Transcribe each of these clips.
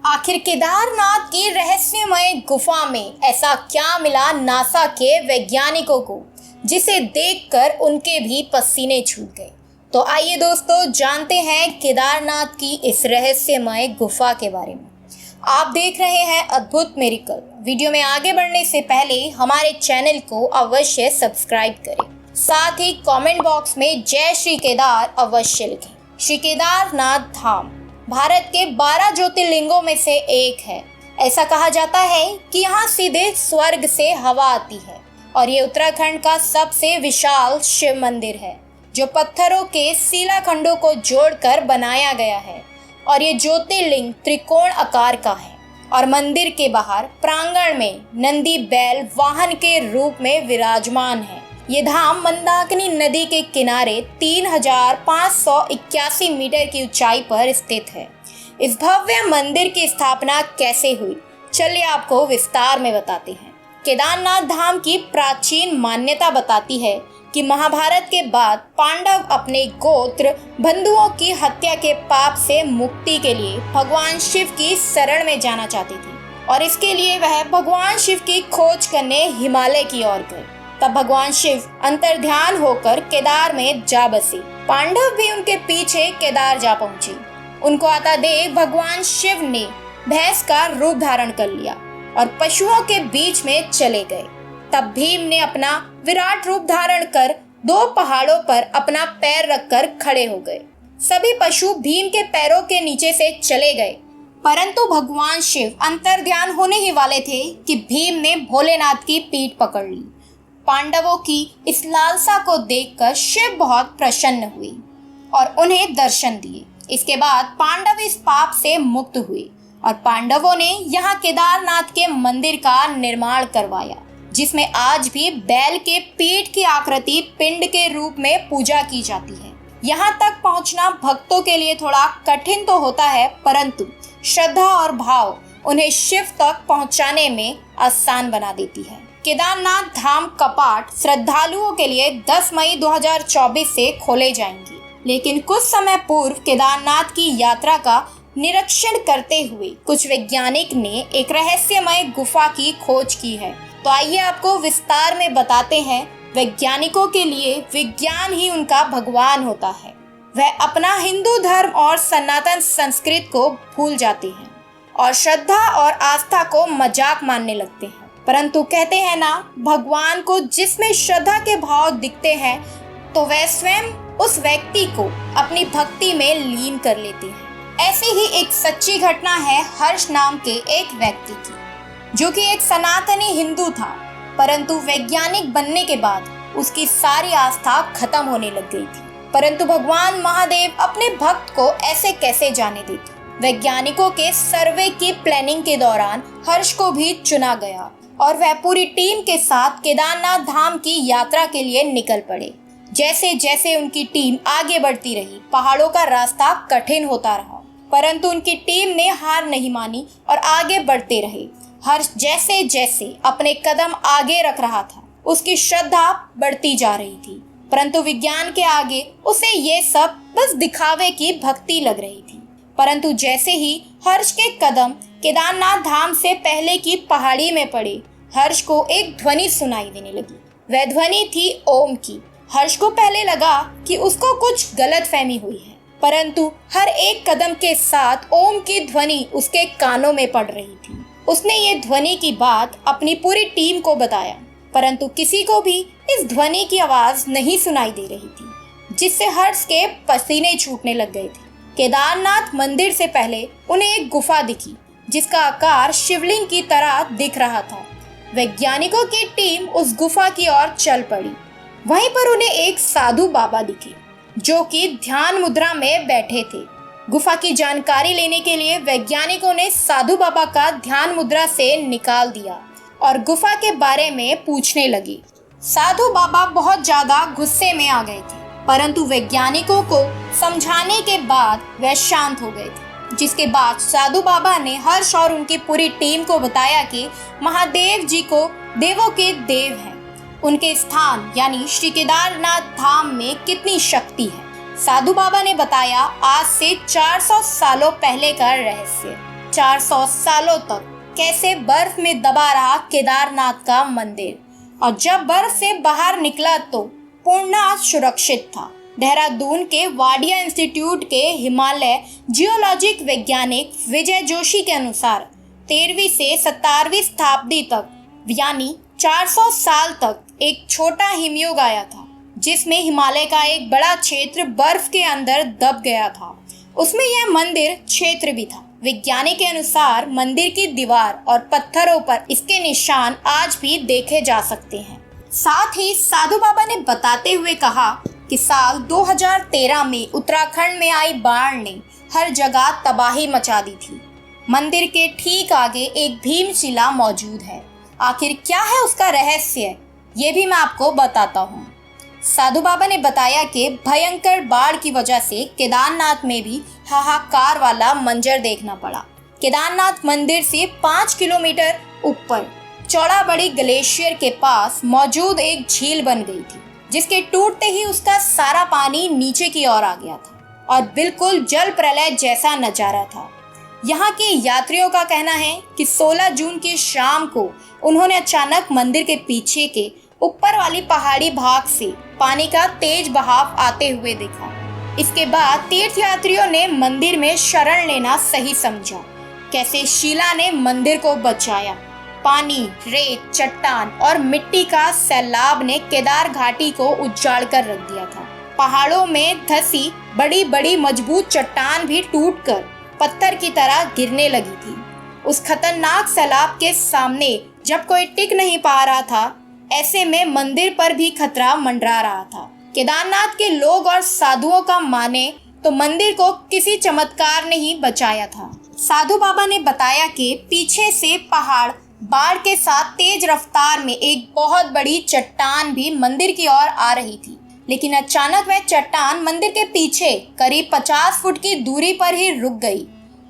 आखिर केदारनाथ की रहस्यमय गुफा में ऐसा क्या मिला नासा के वैज्ञानिकों को, जिसे देखकर उनके भी पसीने छूट गए। तो आइए दोस्तों, जानते हैं केदारनाथ की इस रहस्यमय गुफा के बारे में। आप देख रहे हैं अद्भुत मेरिकल। वीडियो में आगे बढ़ने से पहले हमारे चैनल को अवश्य सब्सक्राइब करें, साथ ही कमेंट बॉक्स में जय श्री केदार अवश्य लिखें। श्री केदारनाथ धाम भारत के 12 ज्योतिर्लिंगों में से एक है। ऐसा कहा जाता है कि यहाँ सीधे स्वर्ग से हवा आती है और ये उत्तराखंड का सबसे विशाल शिव मंदिर है, जो पत्थरों के शिलाखंडों को जोड़कर बनाया गया है। और ये ज्योतिर्लिंग त्रिकोण आकार का है और मंदिर के बाहर प्रांगण में नंदी बैल वाहन के रूप में विराजमान है। ये धाम मंदाकिनी नदी के किनारे 3581 मीटर की ऊंचाई पर स्थित है। इस भव्य मंदिर की स्थापना कैसे हुई, चलिए आपको विस्तार में बताते हैं। केदारनाथ धाम की प्राचीन मान्यता बताती है कि महाभारत के बाद पांडव अपने गोत्र बंधुओं की हत्या के पाप से मुक्ति के लिए भगवान शिव की शरण में जाना चाहते थे और इसके लिए वह भगवान शिव की खोज करने हिमालय की ओर गए। तब भगवान शिव अंतर्ध्यान होकर केदार में जा बसे। पांडव भी उनके पीछे केदार जा पहुंचे। उनको आता देख भगवान शिव ने भैंस का रूप धारण कर लिया और पशुओं के बीच में चले गए। तब भीम ने अपना विराट रूप धारण कर 2 पहाड़ों पर अपना पैर रखकर खड़े हो गए। सभी पशु भीम के पैरों के नीचे से चले गए, परंतु भगवान शिव अंतर्ध्यान होने ही वाले थे कि भीम ने भोलेनाथ की पीठ पकड़ ली। पांडवों की इस लालसा को देखकर शिव बहुत प्रसन्न हुए और उन्हें दर्शन दिए। इसके बाद पांडव इस पाप से मुक्त हुए और पांडवों ने यहाँ केदारनाथ के मंदिर का निर्माण करवाया, जिसमें आज भी बैल के पीठ की आकृति पिंड के रूप में पूजा की जाती है। यहाँ तक पहुँचना भक्तों के लिए थोड़ा कठिन तो होता है, परंतु श्रद्धा और भाव उन्हें शिव तक पहुँचाने में आसान बना देती है। केदारनाथ धाम कपाट श्रद्धालुओं के लिए 10 मई 2024 से खोले जाएंगे, लेकिन कुछ समय पूर्व केदारनाथ की यात्रा का निरीक्षण करते हुए कुछ वैज्ञानिक ने एक रहस्यमय गुफा की खोज की है। तो आइए आपको विस्तार में बताते हैं। वैज्ञानिकों के लिए विज्ञान ही उनका भगवान होता है। वह अपना हिंदू धर्म और सनातन संस्कृति को भूल जाते हैं और श्रद्धा और आस्था को मजाक मानने लगते हैं। परंतु कहते हैं ना, भगवान को जिसमें श्रद्धा के भाव दिखते हैं तो वह स्वयं उस व्यक्ति को अपनी भक्ति में लीन कर लेते हैं। ऐसी ही एक सच्ची घटना है हर्ष नाम के एक व्यक्ति की, जो कि एक सनातनी हिंदू था, परंतु वैज्ञानिक बनने के बाद उसकी सारी आस्था खत्म होने लग गई थी। परंतु भगवान महादेव अपने भक्त को ऐसे कैसे जाने देते। वैज्ञानिकों के सर्वे की प्लानिंग के दौरान हर्ष को भी चुना गया और वह पूरी टीम के साथ केदारनाथ धाम की यात्रा के लिए निकल पड़े। जैसे जैसे उनकी टीम आगे बढ़ती रही, पहाड़ों का रास्ता कठिन होता रहा, परंतु उनकी टीम ने हार नहीं मानी और आगे बढ़ते रहे। हर्ष जैसे जैसे अपने कदम आगे रख रहा था, उसकी श्रद्धा बढ़ती जा रही थी, परंतु विज्ञान के आगे उसे ये सब बस दिखावे की भक्ति लग रही थी। परंतु जैसे ही हर्ष के कदम केदारनाथ धाम से पहले की पहाड़ी में पड़े, हर्ष को एक ध्वनि सुनाई देने लगी। वह ध्वनि थी ओम की। हर्ष को पहले लगा कि उसको कुछ गलतफहमी हुई है, परंतु हर एक कदम के साथ ओम की ध्वनि उसके कानों में पड़ रही थी। उसने ये ध्वनि की बात अपनी पूरी टीम को बताया, परंतु किसी को भी इस ध्वनि की आवाज नहीं सुनाई दे रही थी, जिससे हर्ष के पसीने छूटने लग गए थे। केदारनाथ मंदिर से पहले उन्हें एक गुफा दिखी, जिसका आकार शिवलिंग की तरह दिख रहा था। वैज्ञानिकों की टीम उस गुफा की ओर चल पड़ी। वहीं पर उन्हें एक साधु बाबा दिखे, जो कि ध्यान मुद्रा में बैठे थे। गुफा की जानकारी लेने के लिए वैज्ञानिकों ने साधु बाबा का ध्यान मुद्रा से निकाल दिया और गुफा के बारे में पूछने लगे। साधु बाबा बहुत ज्यादा गुस्से में आ गए थे, परंतु वैज्ञानिकों को समझाने के बाद वह शांत हो गए थे। जिसके बाद साधु बाबा ने हर्ष और उनकी पूरी टीम को बताया कि महादेव जी को देवों के देव हैं, उनके स्थान यानी श्री केदारनाथ धाम में कितनी शक्ति है। साधु बाबा ने बताया आज से 400 सालों पहले का रहस्य। 450 सालों तक कैसे बर्फ में दबा रहा केदारनाथ का मंदिर, और जब बर्फ से बाहर निकला तो पूर्ण सुरक्षित था। देहरादून के वाडिया इंस्टीट्यूट के हिमालय जियोलॉजिक वैज्ञानिक विजय जोशी के अनुसार 13वीं से 17वीं शताब्दी तक यानी 400 साल तक एक छोटा हिमयुग आया था, जिसमें हिमालय का एक बड़ा क्षेत्र बर्फ के अंदर दब गया था। उसमें यह मंदिर क्षेत्र भी था। विज्ञानी के अनुसार मंदिर की दीवार और पत्थरों पर इसके निशान आज भी देखे जा सकते हैं। साथ ही साधु बाबा ने बताते हुए कहा कि साल 2013 में उत्तराखंड में आई बाढ़ ने हर जगह तबाही मचा दी थी। मंदिर के ठीक आगे एक भीमशिला मौजूद है। आखिर क्या है उसका रहस्य, ये भी मैं आपको बताता हूँ। साधु बाबा ने बताया कि भयंकर बाढ़ की वजह से केदारनाथ में भी हाहाकार वाला मंजर देखना पड़ा। केदारनाथ मंदिर से 5 किलोमीटर ऊपर चौड़ा बड़ी ग्लेशियर के पास मौजूद एक झील बन गई थी, जिसके टूटते ही उसका सारा पानी नीचे की ओर आ गया था और बिल्कुल जल प्रलय जैसा नजारा था। यहाँ के यात्रियों का कहना है कि 16 जून की शाम को उन्होंने अचानक मंदिर के पीछे के ऊपर वाली पहाड़ी भाग से पानी का तेज बहाव आते हुए देखा। इसके बाद तीर्थयात्रियों ने मंदिर में शरण लेना सही समझा। कैसे शीला ने मंदिर को बचाया। पानी, रेत, चट्टान और मिट्टी का सैलाब ने केदार घाटी को उजाड़ कर रख दिया था। पहाड़ों में धसी बड़ी बड़ी मजबूत चट्टान भी टूटकर पत्थर की तरह गिरने लगी थी। उस खतरनाक सैलाब के सामने जब कोई टिक नहीं पा रहा था, ऐसे में मंदिर पर भी खतरा मंडरा रहा था। केदारनाथ के लोग और साधुओं का माने तो मंदिर को किसी चमत्कार ने ही बचाया था। साधु बाबा ने बताया कि पीछे से पहाड़ बाढ़ के साथ तेज रफ्तार में एक बहुत बड़ी चट्टान भी मंदिर की ओर आ रही थी, लेकिन अचानक वह चट्टान मंदिर के पीछे करीब 50 फुट की दूरी पर ही रुक गई।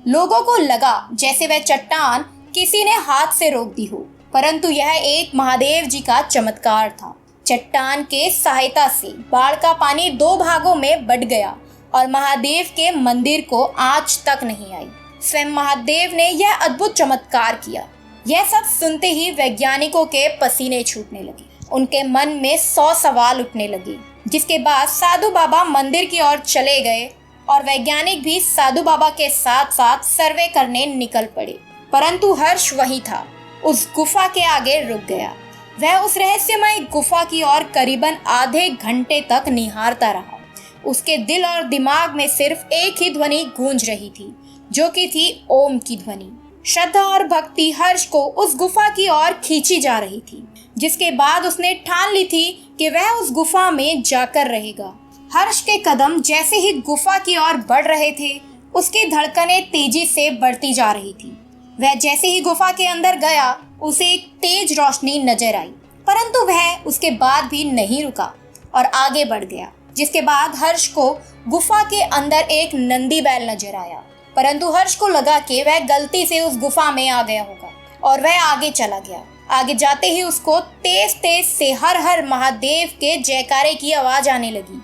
लोगों को लगा जैसे वह चट्टान किसी ने हाथ से रोक दी हो, परंतु यह एक महादेव जी का चमत्कार था। चट्टान के सहायता से बाढ़ का पानी 2 भागों में बट गया और महादेव के मंदिर को आंच तक नहीं आई। स्वयं महादेव ने यह अद्भुत चमत्कार किया। यह सब सुनते ही वैज्ञानिकों के पसीने छूटने लगे। उनके मन में 100 सवाल उठने लगे, जिसके बाद साधु बाबा मंदिर की ओर चले गए और वैज्ञानिक भी साधु बाबा के साथ साथ सर्वे करने निकल पड़े। परंतु हर्ष वही था, उस गुफा के आगे रुक गया। वह उस रहस्यमय गुफा की ओर करीबन आधे घंटे तक निहारता रहा। उसके दिल और दिमाग में सिर्फ एक ही ध्वनि गूंज रही थी, जो कि थी ओम की ध्वनि। श्रद्धा और भक्ति हर्ष को उस गुफा की ओर खींची जा रही थी, जिसके बाद उसने ठान ली थी कि वह उस गुफा में जाकर रहेगा। हर्ष के कदम जैसे ही गुफा की ओर बढ़ रहे थे, उसकी धड़कनें तेजी से बढ़ती जा रही थी। वह जैसे ही गुफा के अंदर गया, उसे एक तेज रोशनी नजर आई, परंतु वह उसके बाद भी नहीं रुका और आगे बढ़ गया। जिसके बाद हर्ष को गुफा के अंदर एक नंदी बैल नजर आया, परंतु हर्ष को लगा कि वह गलती से उस गुफा में आ गया होगा और वह आगे चला गया। आगे जाते ही उसको तेज तेज से हर हर महादेव के जयकारे की आवाज आने लगी,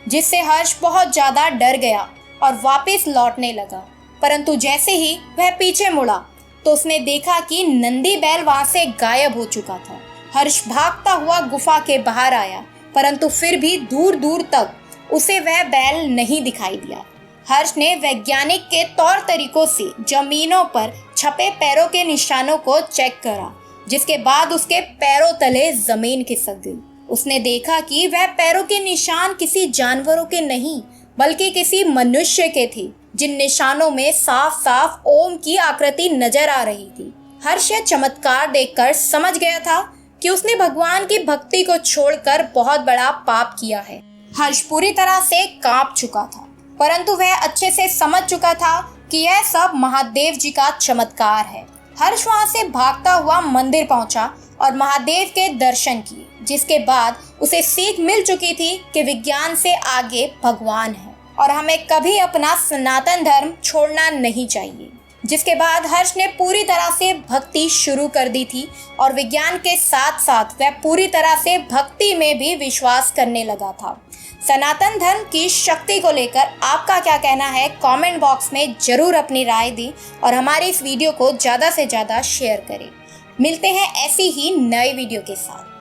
जिससे हर्ष बहुत ज्यादा डर गया और वापस लौटने लगा। परंतु जैसे ही वह पीछे मुड़ा तो उसने देखा कि नंदी बैल वहां से गायब हो चुका था। हर्ष भागता हुआ गुफा के बाहर आया, परंतु फिर भी दूर दूर तक उसे वह बैल नहीं दिखाई दिया। हर्ष ने वैज्ञानिक के तौर तरीकों से जमीनों पर छपे पैरों के निशानों को चेक करा, जिसके बाद उसके पैरों तले जमीन खिसक गई। उसने देखा कि वह पैरों के निशान किसी जानवरों के नहीं, बल्कि किसी मनुष्य के थे, जिन निशानों में साफ साफ ओम की आकृति नजर आ रही थी। हर्ष यह चमत्कार देखकर समझ गया था कि उसने भगवान की भक्ति को छोड़कर बहुत बड़ा पाप किया है। हर्ष पूरी तरह से कांप चुका था, परंतु वह अच्छे से समझ चुका था कि यह सब महादेव जी का चमत्कार है। हर्ष वहां से भागता हुआ मंदिर पहुंचा और महादेव के दर्शन किए, जिसके बाद उसे सीख मिल चुकी थी कि विज्ञान से आगे भगवान है और हमें कभी अपना सनातन धर्म छोड़ना नहीं चाहिए। जिसके बाद हर्ष ने पूरी तरह से भक्ति शुरू कर दी थी और विज्ञान के साथ साथ वह पूरी तरह से भक्ति में भी विश्वास करने लगा था। सनातन धर्म की शक्ति को लेकर आपका क्या कहना है, कमेंट बॉक्स में जरूर अपनी राय दें और हमारे इस वीडियो को ज़्यादा से ज़्यादा शेयर करें। मिलते हैं ऐसी ही नए वीडियो के साथ।